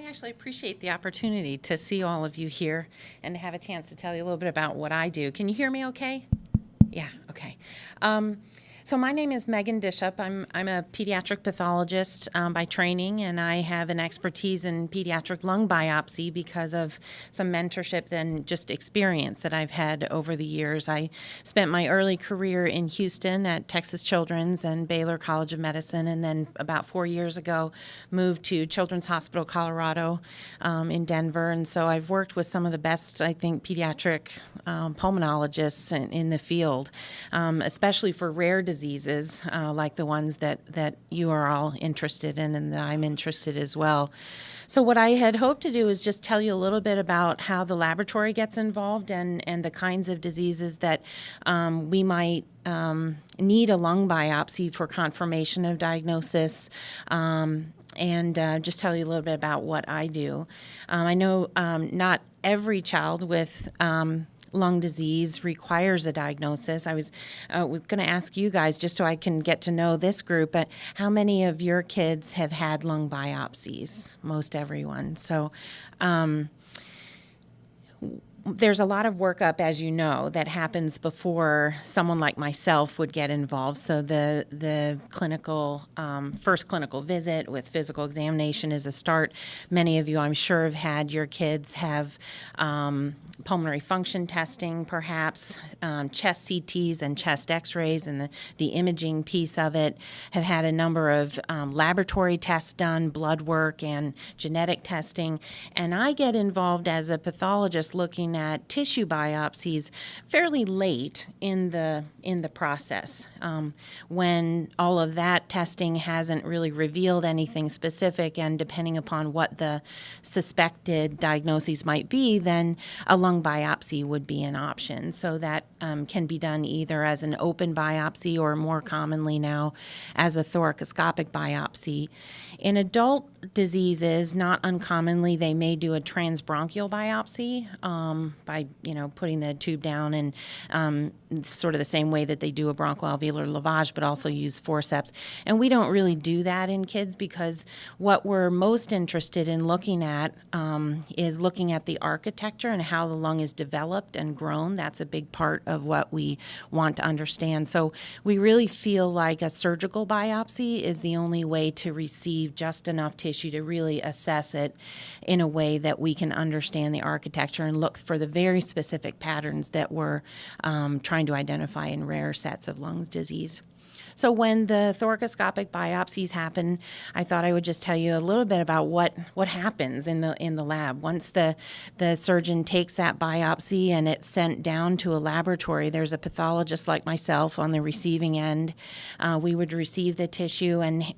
actually appreciate the opportunity to see all of you here and to have a chance to tell you a little bit about what I do. Can you hear me okay? Yeah, okay. So my name is Megan+Dishop. I'm a pediatric pathologist by training, and I have an expertise in pediatric lung biopsy because of some mentorship and just experience that I've had over the years. I spent my early career in Houston at Texas Children's and Baylor College of Medicine, and then about 4 years ago moved to Children's Hospital Colorado in Denver. And so I've worked with some of the best, I think, pediatric pulmonologists in the field, especially for rare diseases like the ones that you are all interested in and that I'm interested as well. So what I had hoped to do is just tell you a little bit about how the laboratory gets involved and the kinds of diseases that we might need a lung biopsy for confirmation of diagnosis, and just tell you a little bit about what I do. I know not every child with lung disease requires a diagnosis. I was going to ask you guys, just so I can get to know this group, but how many of your kids have had lung biopsies? Most everyone. So there's a lot of workup, as you know, that happens before someone like myself would get involved. So the clinical first clinical visit with physical examination is a start. Many of you, I'm sure, have had your kids have pulmonary function testing, perhaps chest CTs and chest X-rays, and the imaging piece of it. Have had a number of laboratory tests done, blood work and genetic testing, and I get involved as a pathologist looking at tissue biopsies fairly late in the process, when all of that testing hasn't really revealed anything specific, and depending upon what the suspected diagnoses might be, then a lung biopsy would be an option. So that can be done either as an open biopsy or more commonly now as a thoracoscopic biopsy. In adult diseases, not uncommonly, they may do a transbronchial biopsy by putting the tube down, and sort of the same way that they do a bronchoalveolar lavage, but also use forceps. And we don't really do that in kids because what we're most interested in looking at is looking at the architecture and how the lung is developed and grown. That's a big part of what we want to understand. So we really feel like a surgical biopsy is the only way to receive just enough tissue to really assess it in a way that we can understand the architecture and look for the very specific patterns that we're trying to identify in rare sets of lung disease. So when the thoracoscopic biopsies happen, I thought I would just tell you a little bit about what happens in the lab. Once the surgeon takes that biopsy and it's sent down to a laboratory, there's a pathologist like myself on the receiving end. We would receive the tissue, and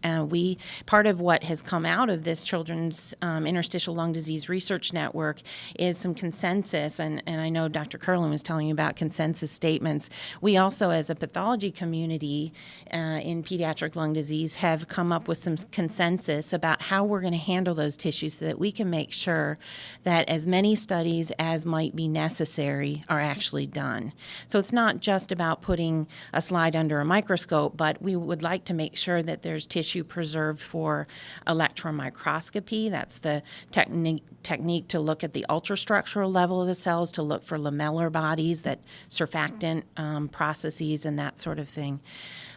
part of what has come out of this Children's Interstitial Lung Disease Research Network is some consensus, and I know Dr. Curlin was telling you about consensus statements. We also, as a pathology community, in pediatric lung disease, have come up with some consensus about how we're going to handle those tissues so that we can make sure that as many studies as might be necessary are actually done. So it's not just about putting a slide under a microscope, but we would like to make sure that there's tissue preserved for electron microscopy. That's the technique to look at the ultrastructural level of the cells, to look for lamellar bodies, that surfactant processes and that sort of thing.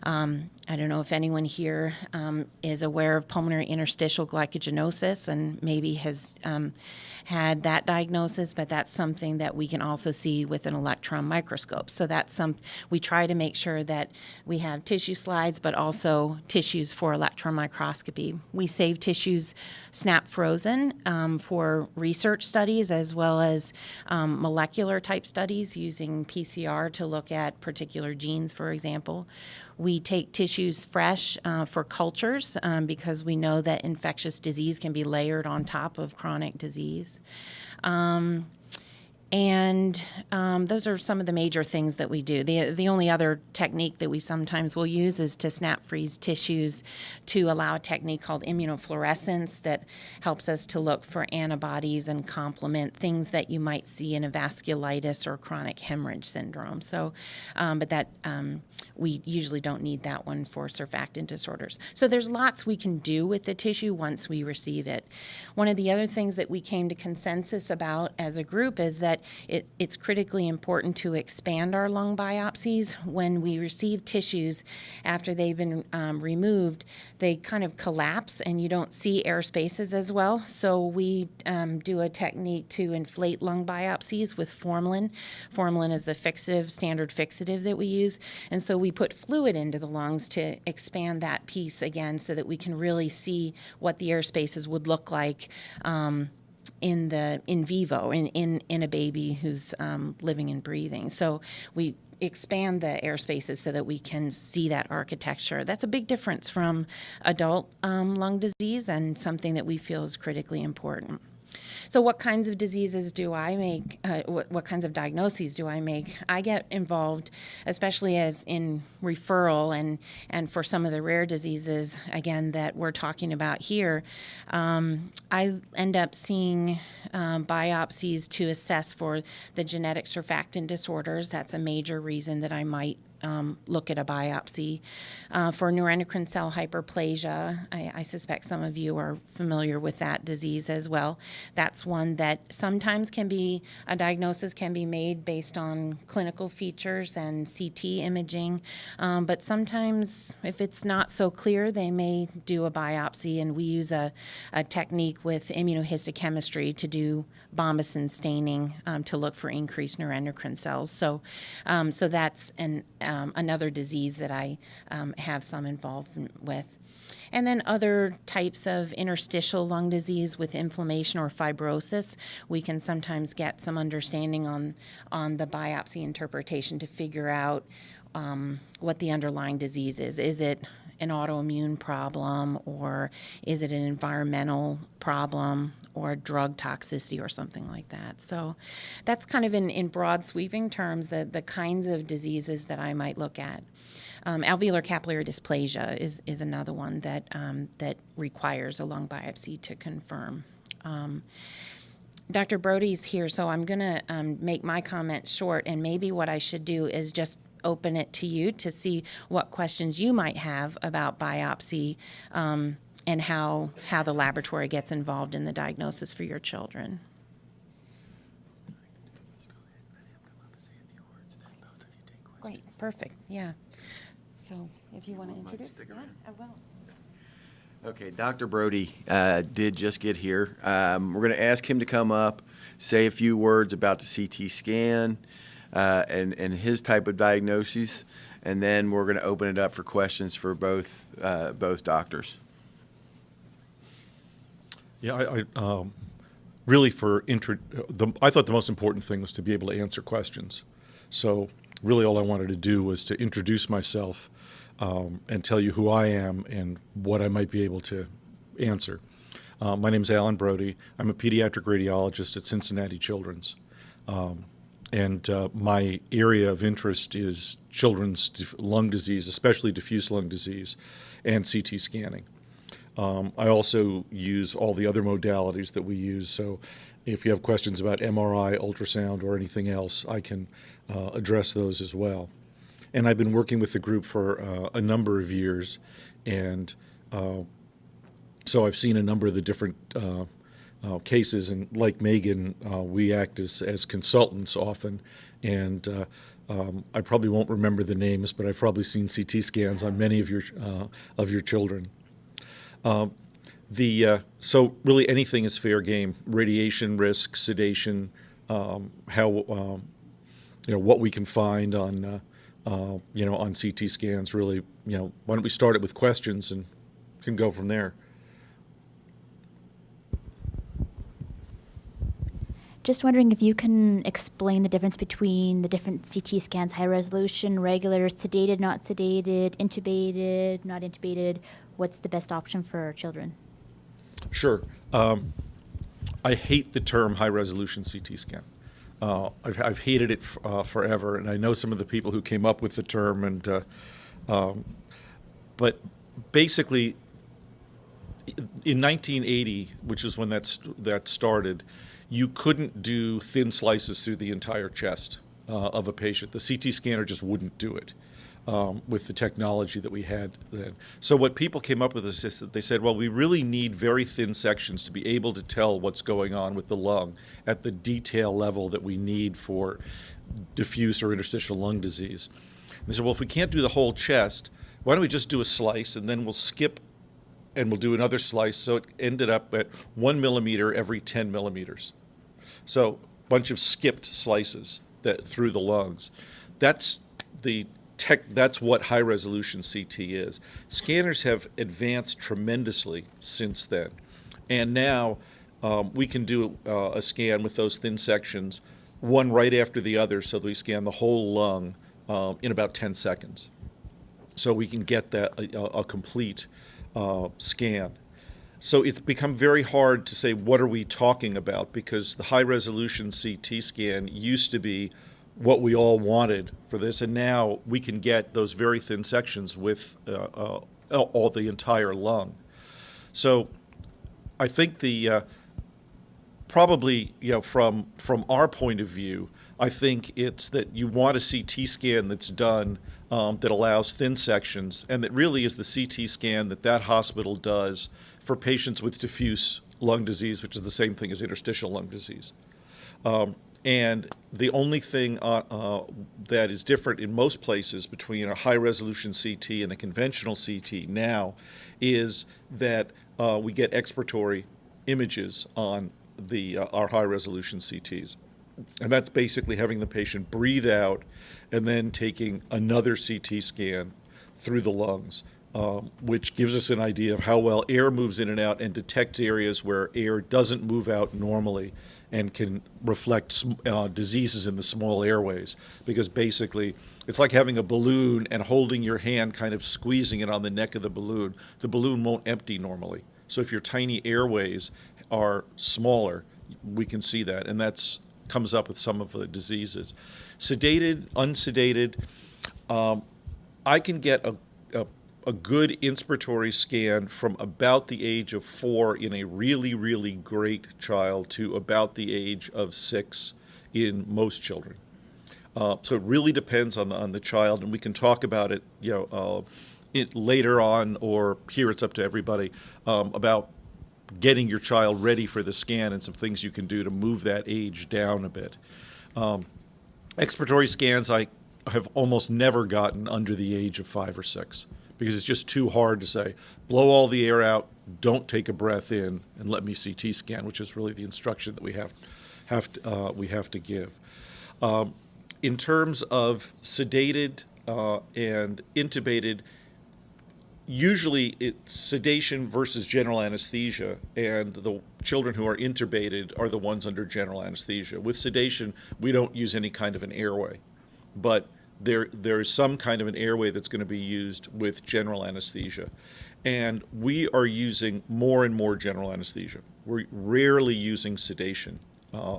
I don't know if anyone here is aware of pulmonary interstitial glycogenosis and maybe has had that diagnosis, but that's something that we can also see with an electron microscope. So we try to make sure that we have tissue slides, but also tissues for electron microscopy. We save tissues snap frozen for research studies, as well as molecular type studies using PCR to look at particular genes, for example. We take tissues fresh for cultures because we know that infectious disease can be layered on top of chronic disease. And those are some of the major things that we do. The only other technique that we sometimes will use is to snap freeze tissues to allow a technique called immunofluorescence that helps us to look for antibodies and complement things that you might see in a vasculitis or chronic hemorrhage syndrome. So, but that we usually don't need that one for surfactant disorders. So there's lots we can do with the tissue once we receive it. One of the other things that we came to consensus about as a group is that it's critically important to expand our lung biopsies. When we receive tissues after they've been removed, they kind of collapse and you don't see air spaces as well. So we do a technique to inflate lung biopsies with formalin. Formalin is a fixative, standard fixative that we use. And so we put fluid into the lungs to expand that piece again so that we can really see what the air spaces would look like in vivo, in a baby who's living and breathing. So we expand the air spaces so that we can see that architecture. That's a big difference from adult lung disease and something that we feel is critically important. So what kinds of diseases do I make? What kinds of diagnoses do I make? I get involved, especially as in referral and for some of the rare diseases, again, that we're talking about here. I end up seeing biopsies to assess for the genetic surfactant disorders. That's a major reason that I might look at a biopsy. For neuroendocrine cell hyperplasia, I suspect some of you are familiar with that disease as well. That's one that sometimes a diagnosis can be made based on clinical features and CT imaging, but sometimes if it's not so clear, they may do a biopsy, and we use a technique with immunohistochemistry to do bombesin staining to look for increased neuroendocrine cells. So that's another disease that I have some involvement with. And then other types of interstitial lung disease with inflammation or fibrosis, we can sometimes get some understanding on the biopsy interpretation to figure out what the underlying disease is. Is it an autoimmune problem, or is it an environmental problem, or drug toxicity or something like that? So that's kind of in broad sweeping terms the kinds of diseases that I might look at. Alveolar capillary dysplasia is another one that requires a lung biopsy to confirm. Dr. Brody's here, so I'm going to make my comments short, and maybe what I should do is just open it to you to see what questions you might have about biopsy and how the laboratory gets involved in the diagnosis for your children. Great, perfect, yeah. So if you want to introduce, yeah, I will. Okay, Dr. Brody did just get here. We're going to ask him to come up, say a few words about the CT scan and his type of diagnoses, and then we're going to open it up for questions for both doctors. Yeah, I really I thought the most important thing was to be able to answer questions. So really all I wanted to do was to introduce myself and tell you who I am and what I might be able to answer. My name is Alan Brody. I'm a pediatric radiologist at Cincinnati Children's. And my area of interest is children's lung disease, especially diffuse lung disease, and CT scanning. I also use all the other modalities that we use, so if you have questions about MRI, ultrasound, or anything else, I can address those as well. And I've been working with the group for a number of years, and so I've seen a number of the different cases, and like Megan, we act as consultants often, and I probably won't remember the names, but I've probably seen CT scans on many of your children. So really anything is fair game. Radiation risk, sedation, what we can find on on CT scans. Really, why don't we start it with questions and can go from there. Just wondering if you can explain the difference between the different CT scans: high resolution, regular, sedated, not sedated, intubated, not intubated. What's the best option for our children? Sure. I hate the term high-resolution CT scan. I've hated it forever, and I know some of the people who came up with the term. But basically, in 1980, which is when that started, you couldn't do thin slices through the entire chest of a patient. The CT scanner just wouldn't do it with the technology that we had then. So what people came up with is that they said, well, we really need very thin sections to be able to tell what's going on with the lung at the detail level that we need for diffuse or interstitial lung disease. And they said, well, if we can't do the whole chest, why don't we just do a slice, and then we'll skip and we'll do another slice. So it ended up at 1 millimeter every 10 millimeters. So a bunch of skipped slices that through the lungs. That's what high resolution CT is. Scanners have advanced tremendously since then. And now we can do a scan with those thin sections, one right after the other, so that we scan the whole lung in about 10 seconds. So we can get that a complete scan. So it's become very hard to say what are we talking about, because the high resolution CT scan used to be what we all wanted for this, and now we can get those very thin sections with all the entire lung. So I think probably, from our point of view, I think it's that you want a CT scan that's done that allows thin sections, and that really is the CT scan that hospital does for patients with diffuse lung disease, which is the same thing as interstitial lung disease. And the only thing that is different in most places between a high-resolution CT and a conventional CT now is that we get expiratory images on our high-resolution CTs. And that's basically having the patient breathe out and then taking another CT scan through the lungs, which gives us an idea of how well air moves in and out and detects areas where air doesn't move out normally and can reflect diseases in the small airways. Because basically, it's like having a balloon and holding your hand, kind of squeezing it on the neck of the balloon. The balloon won't empty normally. So if your tiny airways are smaller, we can see that, and that's comes up with some of the diseases. Sedated, unsedated, I can get a good inspiratory scan from about the age of 4 in a really, really great child to about the age of 6 in most children. So it really depends on the child, and we can talk about it, later on, or here it's up to everybody, about getting your child ready for the scan and some things you can do to move that age down a bit. Expiratory scans I have almost never gotten under the age of 5 or 6, because it's just too hard to say, blow all the air out, don't take a breath in, and let me CT scan, which is really the instruction that we have to give. In terms of sedated and intubated, usually it's sedation versus general anesthesia, and the children who are intubated are the ones under general anesthesia. With sedation, we don't use any kind of an airway, but there is some kind of an airway that's going to be used with general anesthesia. And we are using more and more general anesthesia. We're rarely using sedation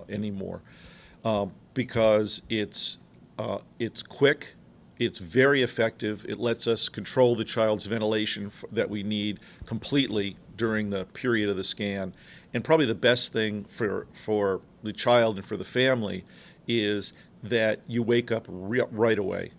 anymore because it's quick. It's very effective. It lets us control the child's ventilation that we need completely during the period of the scan. And probably the best thing for the child and for the family is that you wake up right away.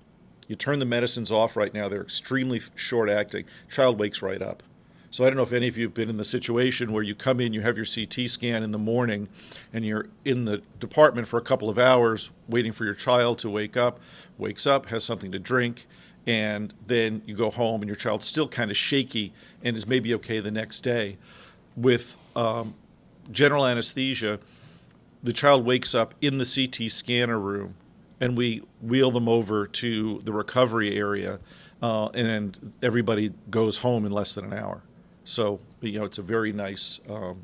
You turn the medicines off right now. They're extremely short-acting. Child wakes right up. So I don't know if any of you have been in the situation where you come in, you have your CT scan in the morning, and you're in the department for a couple of hours waiting for your child to wake up, wakes up, has something to drink, and then you go home and your child's still kind of shaky and is maybe okay the next day. With general anesthesia, the child wakes up in the CT scanner room, and we wheel them over to the recovery area, and everybody goes home in less than an hour. So, it's a very nice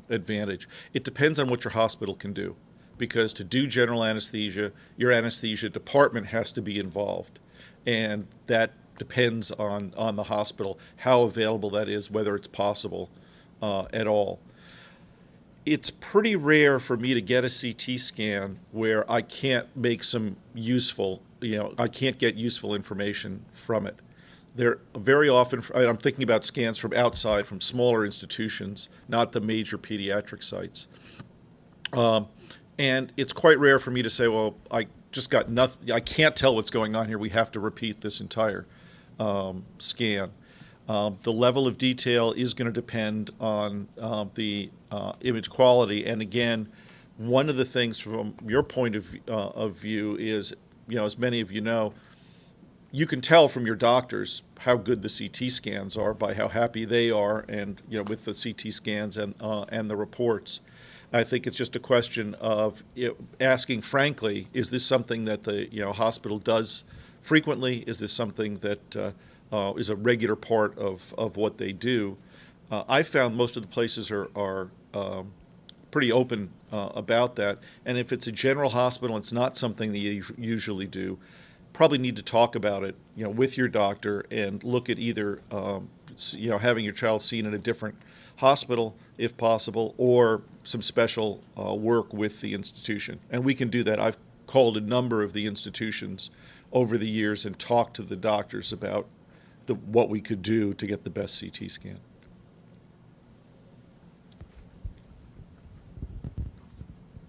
advantage. It depends on what your hospital can do, because to do general anesthesia, your anesthesia department has to be involved, and that depends on the hospital, how available that is, whether it's possible at all. it's pretty rare for me to get a CT scan where I can't make some useful, I can't get useful information from it. They're very often, I'm thinking about scans from outside, from smaller institutions, not the major pediatric sites. And it's quite rare for me to say, well, I just got nothing, I can't tell what's going on here. We have to repeat this entire scan. The level of detail is going to depend on the image quality. And again, one of the things from your point of view is, as many of you know, you can tell from your doctors how good the CT scans are by how happy they are, and with the CT scans and the reports. I think it's just a question of asking frankly, is this something that the hospital does frequently? Is this something that is a regular part of what they do? I found most of the places are pretty open about that. And if it's a general hospital, it's not something that you usually do, probably need to talk about it, with your doctor and look at either, having your child seen in a different hospital, if possible, or some special work with the institution. And we can do that. I've called a number of the institutions over the years and talked to the doctors about what we could do to get the best CT scan.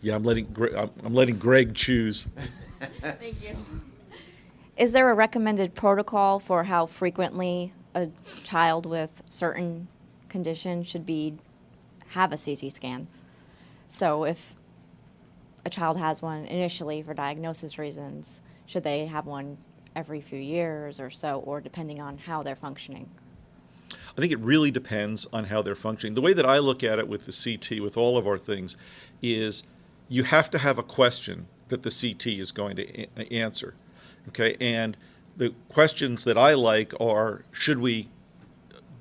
Yeah, I'm letting Greg choose. Thank you. Is there a recommended protocol for how frequently a child with certain conditions should have a CT scan? So if a child has one initially for diagnosis reasons, should they have one every few years or so, or depending on how they're functioning? I think it really depends on how they're functioning. The way that I look at it with the CT, with all of our things, is you have to have a question that the CT is going to answer. Okay, and the questions that I like are, should we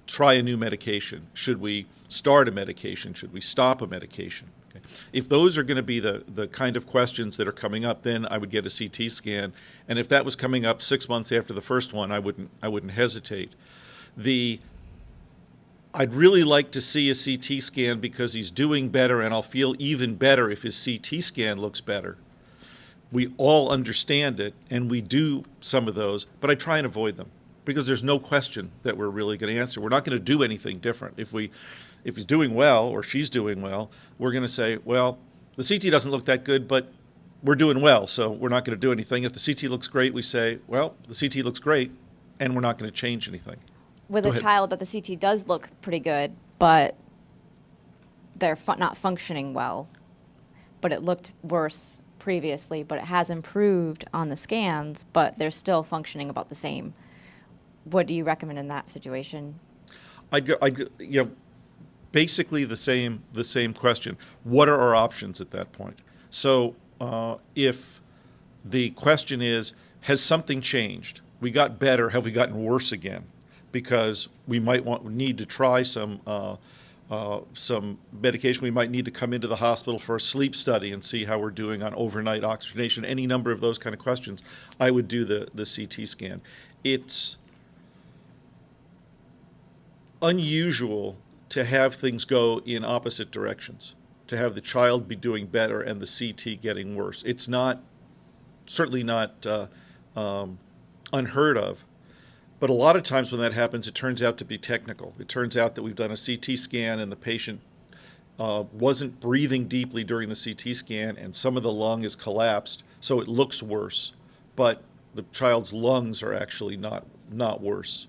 try a new medication? Should we start a medication? Should we stop a medication? Okay. If those are going to be the kind of questions that are coming up, then I would get a CT scan. And if that was coming up 6 months after the first one, I wouldn't hesitate. I'd really like to see a CT scan because he's doing better, and I'll feel even better if his CT scan looks better. We all understand it, and we do some of those, but I try and avoid them because there's no question that we're really going to answer. We're not going to do anything different. If he's doing well or she's doing well, we're going to say, well, the CT doesn't look that good, but we're doing well, so we're not going to do anything. If the CT looks great, we say, well, the CT looks great, and we're not going to change anything. With Go a ahead. child that the CT does look pretty good, but they're not functioning well, but it looked worse previously, but it has improved on the scans, but they're still functioning about the same. What do you recommend in that situation? Basically the same question. What are our options at that point? So if the question is, has something changed? We got better. Have we gotten worse again? Because we might need to try some medication. We might need to come into the hospital for a sleep study and see how we're doing on overnight oxygenation. Any number of those kind of questions, I would do the CT scan. It's unusual to have things go in opposite directions, to have the child be doing better and the CT getting worse. It's certainly not unheard of. But a lot of times when that happens, it turns out to be technical. It turns out that we've done a CT scan and the patient wasn't breathing deeply during the CT scan, and some of the lung is collapsed, so it looks worse. But the child's lungs are actually not worse.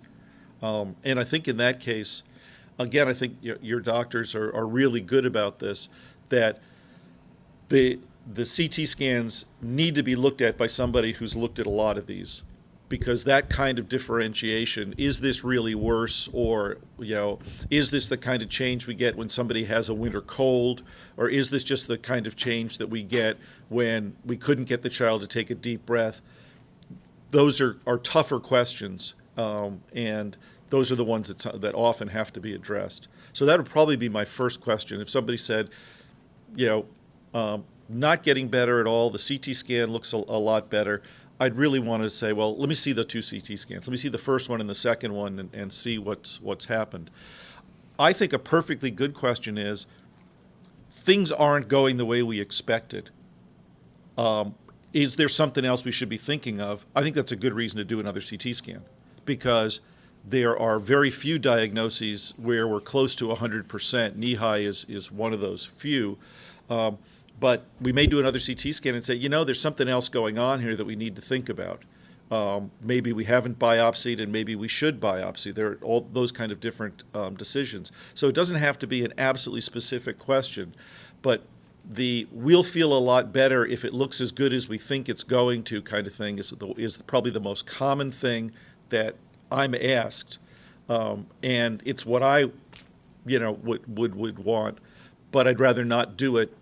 And I think in that case, again, I think your doctors are really good about this, that the CT scans need to be looked at by somebody who's looked at a lot of these. Because that kind of differentiation, is this really worse, or is this the kind of change we get when somebody has a winter cold, or is this just the kind of change that we get when we couldn't get the child to take a deep breath? Those are tougher questions, and those are the ones that often have to be addressed. So that would probably be my first question. If somebody said, not getting better at all, the CT scan looks a lot better, I'd really want to say, well, let me see the two CT scans. Let me see the first one and the second one and see what's happened. I think a perfectly good question is, things aren't going the way we expected. Is there something else we should be thinking of? I think that's a good reason to do another CT scan, because there are very few diagnoses where we're close to 100%. Knee high is one of those few. But we may do another CT scan and say, there's something else going on here that we need to think about. Maybe we haven't biopsied and maybe we should biopsy. There are all those kind of different decisions. So it doesn't have to be an absolutely specific question, but we'll feel a lot better if it looks as good as we think it's going to kind of thing is probably the most common thing that I'm asked. And it's what I, would want, but I'd rather not do it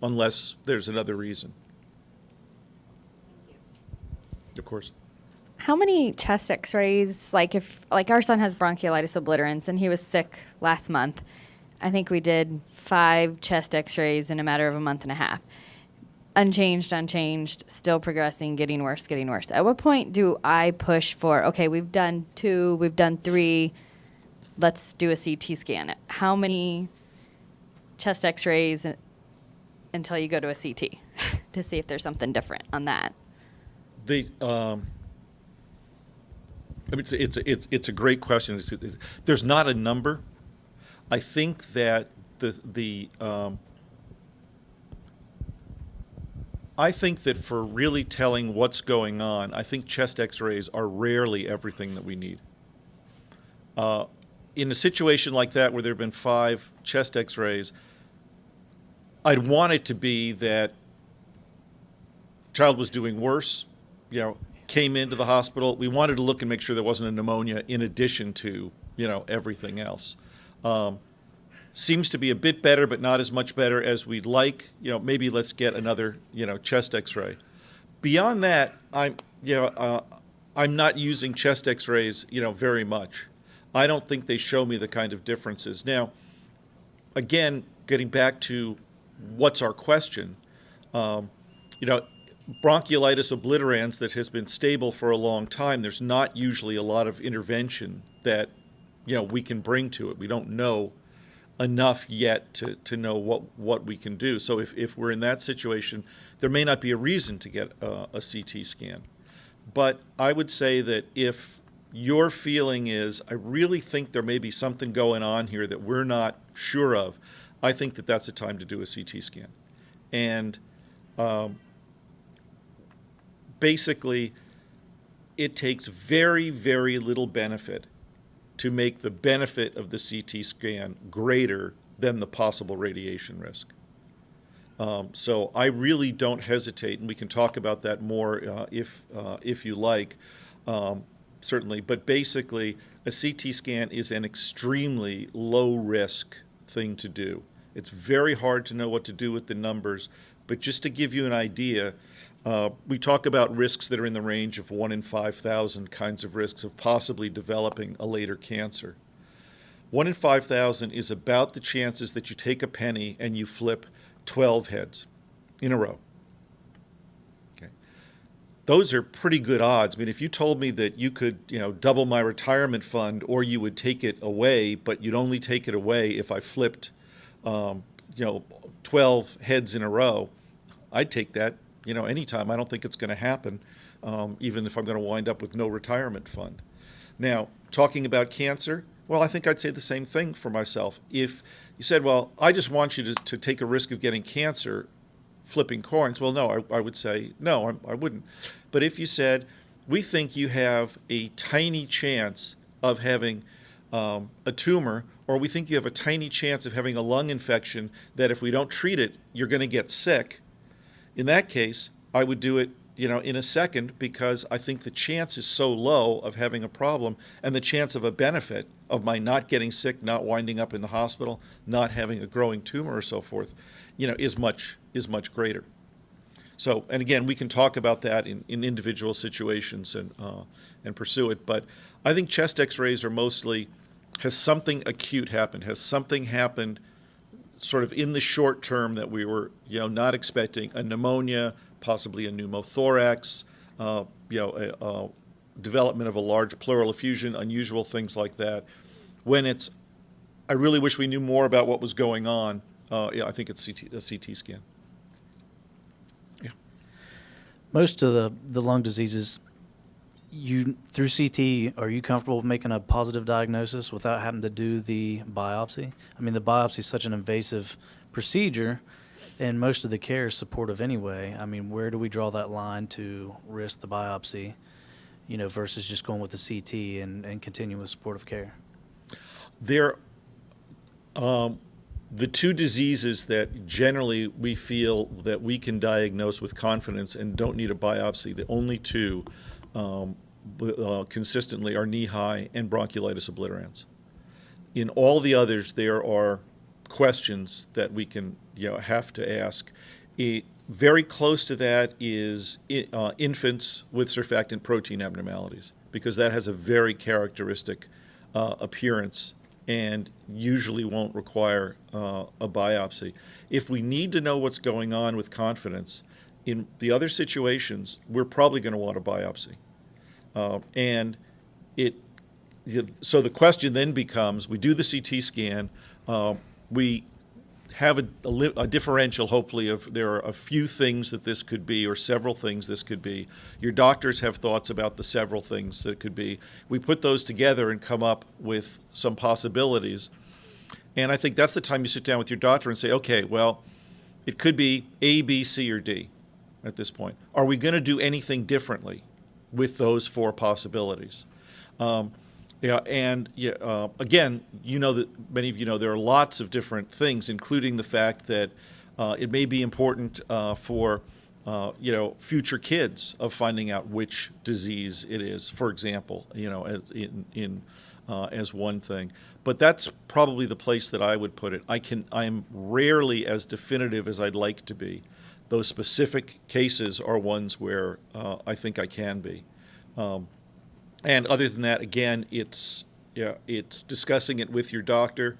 unless there's another reason. Of course. How many chest x-rays, if our son has bronchiolitis obliterans and he was sick last month, I think we did 5 chest x-rays in a matter of a month and a half. Unchanged, still progressing, getting worse. At what point do I push for, okay, we've done 2, we've done 3, let's do a CT scan? How many chest x-rays until you go to a CT to see if there's something different on that? It's a great question. There's not a number. I think that I think that for really telling what's going on, I think chest x-rays are rarely everything that we need. In a situation like that where there have been 5 chest x-rays, I'd want it to be that child was doing worse, came into the hospital. We wanted to look and make sure there wasn't a pneumonia in addition to, everything else. Seems to be a bit better, but not as much better as we'd like. Maybe let's get another, chest x-ray. Beyond that, I'm not using chest x-rays, very much. I don't think they show me the kind of differences. Now, again, getting back to what's our question, bronchiolitis obliterans that has been stable for a long time, there's not usually a lot of intervention that, we can bring to it. We don't know enough yet to know what we can do. So if we're in that situation, there may not be a reason to get a CT scan. But I would say that if your feeling is, I really think there may be something going on here that we're not sure of, I think that that's a time to do a CT scan. And basically, it takes very, very little benefit to make the benefit of the CT scan greater than the possible radiation risk. So I really don't hesitate, and we can talk about that more if you like, certainly. But basically, a CT scan is an extremely low-risk thing to do. It's very hard to know what to do with the numbers, but just to give you an idea, we talk about risks that are in the range of 1 in 5,000 kinds of risks of possibly developing a later cancer. 1 in 5,000 is about the chances that you take a penny and you flip 12 heads in a row. Okay. Those are pretty good odds. I mean, if you told me that you could, double my retirement fund, or you would take it away, but you'd only take it away if I flipped, 12 heads in a row, I'd take that. Anytime. I don't think it's going to happen, even if I'm going to wind up with no retirement fund. Now, talking about cancer, well, I think I'd say the same thing for myself. If you said, well, I just want you to take a risk of getting cancer flipping coins, well, no, I would say, no, I wouldn't. But if you said, we think you have a tiny chance of having a tumor, or we think you have a tiny chance of having a lung infection that if we don't treat it, you're going to get sick, in that case, I would do it, in a second, because I think the chance is so low of having a problem, and the chance of a benefit of my not getting sick, not winding up in the hospital, not having a growing tumor or so forth, is much greater. So, and again, we can talk about that in individual situations and pursue it. But I think chest X-rays are mostly, has something acute happened? Has something happened sort of in the short term that we were, not expecting? A pneumonia, possibly a pneumothorax, development of a large pleural effusion, unusual things like that. When it's, I really wish we knew more about what was going on. yeah, I think it's a CT scan. Yeah. Most of the lung diseases, through CT, are you comfortable with making a positive diagnosis without having to do the biopsy? I mean, the biopsy is such an invasive procedure, and most of the care is supportive anyway. I mean, where do we draw that line to risk the biopsy, versus just going with the CT and continuing with supportive care? There, the two diseases that generally we feel that we can diagnose with confidence and don't need a biopsy, the only two consistently are knee-high and bronchiolitis obliterans. In all the others, there are questions that we can have to ask. Very close to that is infants with surfactant protein abnormalities, because that has a very characteristic appearance and usually won't require a biopsy. If we need to know what's going on with confidence, in the other situations, we're probably going to want a biopsy. So the question then becomes, we do the CT scan, we have a differential, hopefully, of there are a few things that this could be or several things this could be. Your doctors have thoughts about the several things that it could be. We put those together and come up with some possibilities. And I think that's the time you sit down with your doctor and say, okay, well, it could be A, B, C, or D at this point. Are we going to do anything differently with those four possibilities? Again, that many of you know there are lots of different things, including the fact that it may be important for future kids of finding out which disease it is, for example, as one thing. But that's probably the place that I would put it. I'm rarely as definitive as I'd like to be. Those specific cases are ones where I think I can be. And other than that, again, it's discussing it with your doctor.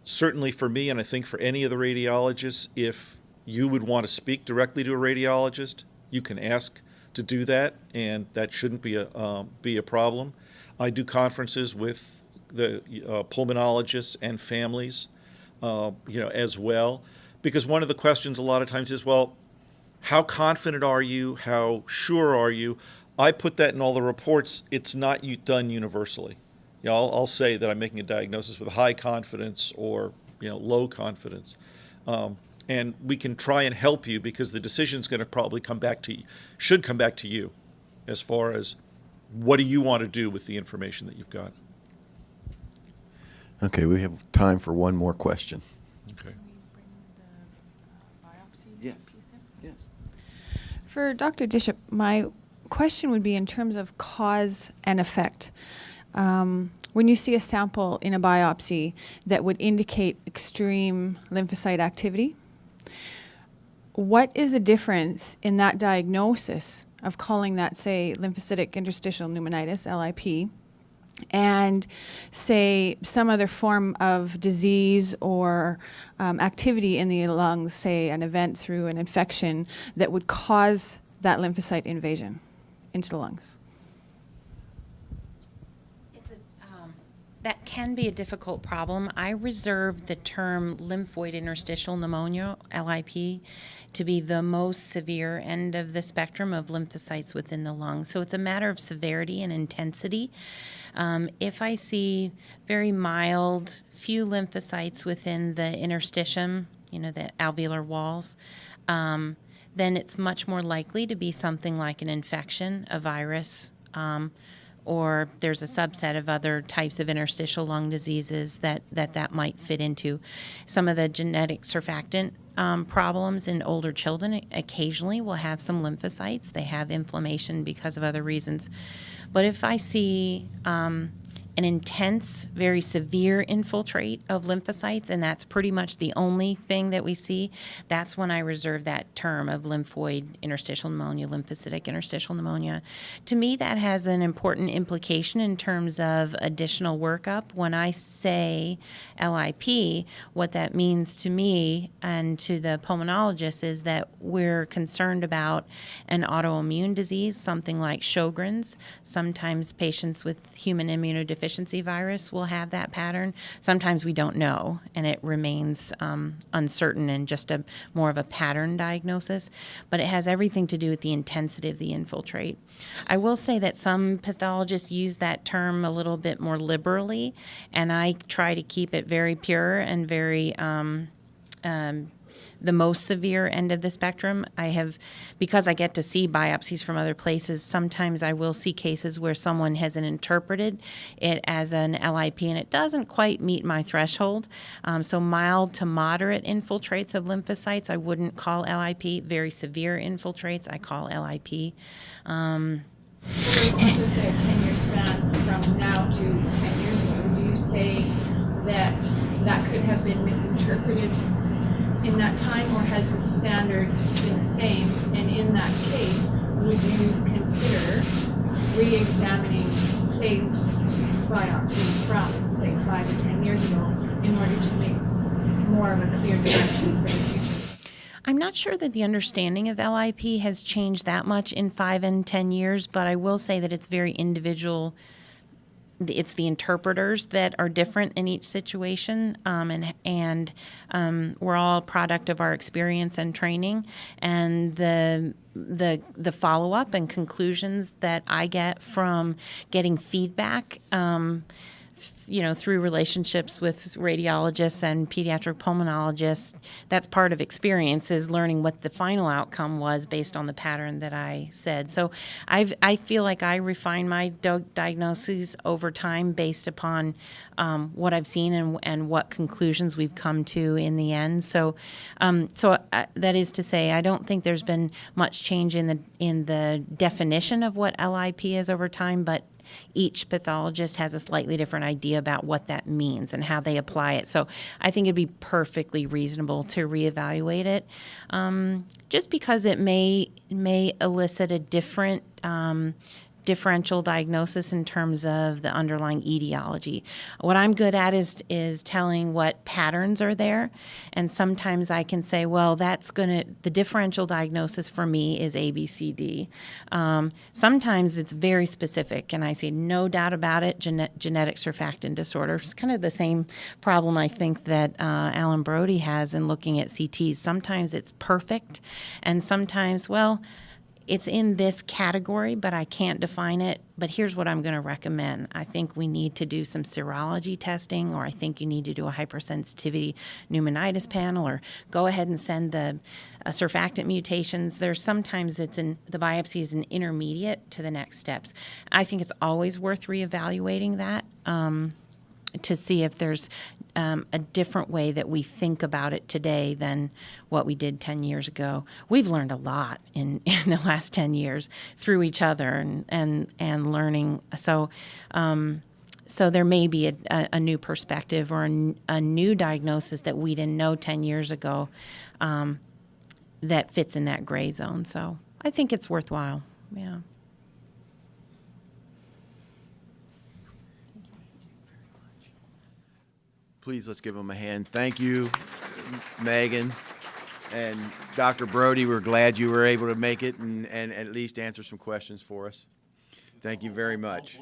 Certainly for me, and I think for any of the radiologists, if you would want to speak directly to a radiologist, you can ask to do that, and that shouldn't be a problem. I do conferences with the pulmonologists and families, as well, because one of the questions a lot of times is, well, how confident are you? How sure are you? I put that in all the reports. It's not done universally. I'll say that I'm making a diagnosis with high confidence or low confidence, and we can try and help you, because the decision's going to probably should come back to you, as far as what do you want to do with the information that you've got. Okay, we have time for one more question. Okay. Yes. Yes. For Dr. Dishop, my question would be in terms of cause and effect. When you see a sample in a biopsy that would indicate extreme lymphocyte activity, what is the difference in that diagnosis of calling that, say, lymphocytic interstitial pneumonitis, LIP, and, say, some other form of disease or activity in the lungs, say an event through an infection that would cause that lymphocyte invasion into the lungs? That can be a difficult problem. I reserve the term lymphoid interstitial pneumonia, LIP, to be the most severe end of the spectrum of lymphocytes within the lung. So it's a matter of severity and intensity. If I see very mild, few lymphocytes within the interstitium, the alveolar walls, then it's much more likely to be something like an infection, a virus, or there's a subset of other types of interstitial lung diseases that might fit into. Some of the genetic surfactant problems in older children occasionally will have some lymphocytes. They have inflammation because of other reasons. But if I see an intense, very severe infiltrate of lymphocytes, and that's pretty much the only thing that we see, that's when I reserve that term of lymphoid interstitial pneumonia, lymphocytic interstitial pneumonia. To me, that has an important implication in terms of additional workup. When I say LIP, what that means to me and to the pulmonologist is that we're concerned about an autoimmune disease, something like Sjogren's. Sometimes patients with human immunodeficiency immunodeficiency virus will have that pattern. Sometimes we don't know, and it remains uncertain and just more of a pattern diagnosis. But it has everything to do with the intensity of the infiltrate. I will say that some pathologists use that term a little bit more liberally, and I try to keep it very pure and very the most severe end of the spectrum. Because I get to see biopsies from other places, sometimes I will see cases where someone hasn't interpreted it as an LIP and it doesn't quite meet my threshold. So mild to moderate infiltrates of lymphocytes, I wouldn't call LIP. Very severe infiltrates, I call LIP. So let's say a 10-year span from now to 10 years ago, would you say that that could have been misinterpreted in that time, or has the standard been the same? And in that case, would you consider re-examining saved biopsy from, say, 5 or 10 years ago in order to make more of a clear direction for the future? I'm not sure that the understanding of LIP has changed that much in 5 and 10 years, but I will say that it's very individual. It's the interpreters that are different in each situation, and we're all a product of our experience and training, and the follow-up and conclusions that I get from getting feedback, through relationships with radiologists and pediatric pulmonologists. That's part of experience, is learning what the final outcome was based on the pattern that I said. So I feel like I refine my diagnoses over time based upon what I've seen and what conclusions we've come to in the end. So that is to say, I don't think there's been much change in the definition of what LIP is over time, but each pathologist has a slightly different idea about what that means and how they apply it. So I think it'd be perfectly reasonable to reevaluate it, just because it may elicit a different differential diagnosis in terms of the underlying etiology. What I'm good at is telling what patterns are there, and sometimes I can say, well, the differential diagnosis for me is ABCD. Sometimes it's very specific, and I say, no doubt about it, genetic surfactant disorder. It's kind of the same problem I think that Alan Brody has in looking at CTs. Sometimes it's perfect, and sometimes, well, it's in this category, but I can't define it. But here's what I'm going to recommend. I think we need to do some serology testing, or I think you need to do a hypersensitivity pneumonitis panel, or go ahead and send the surfactant mutations. There's sometimes the biopsy is an intermediate to the next steps. I think it's always worth reevaluating that to see if there's a different way that we think about it today than what we did 10 years ago. We've learned a lot in the last 10 years through each other and learning. So there may be a new perspective or a new diagnosis that we didn't know 10 years ago that fits in that gray zone. So I think it's worthwhile. Yeah. Please, let's give them a hand. Thank you, Megan. And Dr. Brody, we're glad you were able to make it and at least answer some questions for us. Thank you very much.